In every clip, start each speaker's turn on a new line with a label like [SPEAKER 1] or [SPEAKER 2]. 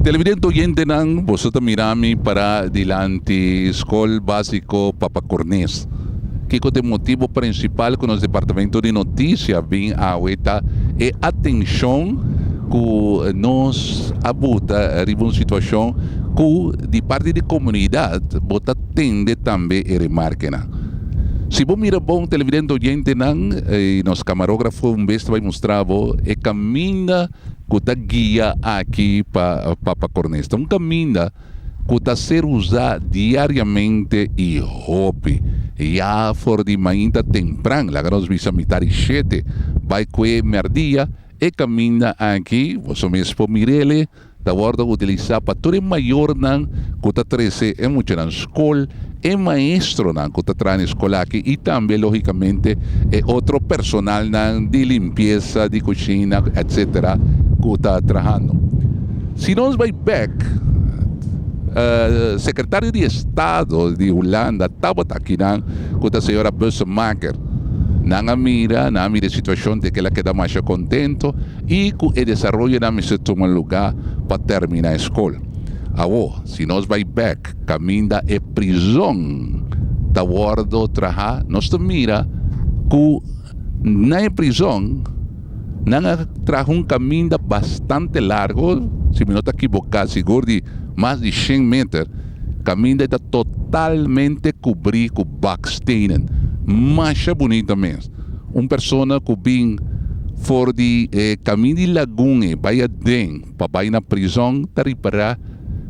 [SPEAKER 1] Televidente oyente ng Bosota Mirami para dilante Escola Básico Papa Cornés. Kiko te motivo principal com o Departamento de Notícia vem a weta e atenção que nos abuta arriba uma situação que de parte da comunidade bota tende também e remarque na. Se você mira bom televidente oyente nang nos camarógrafo vez vai mostrar e caminha que está guia aqui para Papa Cornés. Um caminho que está ser usado diariamente e hobby. Já for de manhã temprano, lá nós visa mitar e 7, vai que merdia e caminha aqui, você mesmo mirele, da borda utilizar para todo maior nan que está 13 é muito na escola, é maestro nan que está trazendo escola aqui e também logicamente é outro personal nan de limpeza, de cozinha, etc. que está trabalhando. Se nós vai back, secretário de Estado de Holanda estava aqui nan que a senhora Bussemaker na mira a situação de que ela queda mais contento e que o desenvolvimento se toma lugar para terminar a escola. Agora, se nós vai back, caminho da prisão, da bordo trabalhar, nós mira que na prisão não traz caminho bastante largo, se me não está equivocado, seguro de mais de 100 metros, caminho está totalmente cobrido com backstenen. Mas bonita mesmo. Uma pessoa que vem fora de caminho de laguna, vai dentro, para ir na prisão, para reparar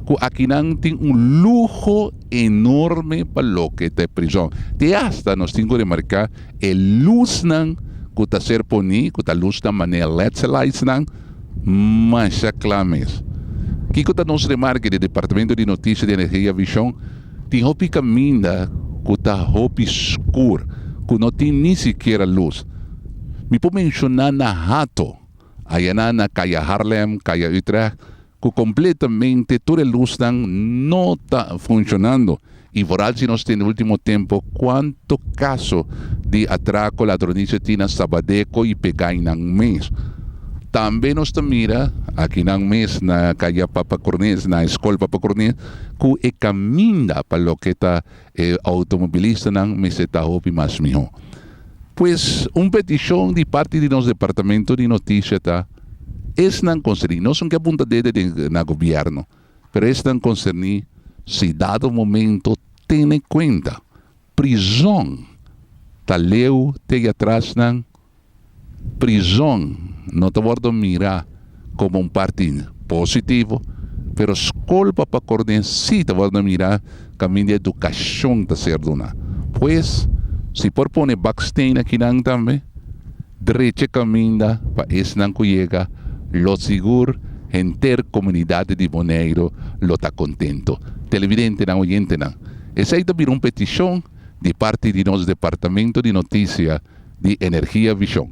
[SPEAKER 1] que aqui não tem luxo enorme para o que é prisão. De hasta nós temos que marcar a luz não que está ser poni, que está luz da maneira LED não, mas é claro mesmo. Que está nos remarca do Departamento de Notícias de Energia Visão, tem um caminho que está roupa escuro, que não tem nem sequer luz. Me pode mencionar na Hato, aí na Caia Harlem, Caia Utrecht, que completamente toda a luz não está funcionando. E por se nós temos no último tempo, quanto caso de atraco, ladronice tinha Sabadeco e pegar em um mês. Também nós mira aqui na mês na calle Papa Cornés, na escola Papa Cornés, que é caminho para o que está automobilista não me se está ouvindo mais melhor. Pois petição de parte do nosso departamento de notícias tá não concernir, não são que aponta dedo na governo, mas não concernir se dado momento tem em conta prisão tá leu tem atrás não prisão não te vou mirar como parte positivo, pero escola Papa Cornés sí te vou mirar caminho de educação da ser dona. Pois, se por pôr backstain aqui não também, direito caminho para esse não que chega, lo seguro, inteira comunidade de Bonaire lo está contento. Televidente não oyente não. Essa aí também uma petição de parte de nosso Departamento de Notícia de Energia Visão.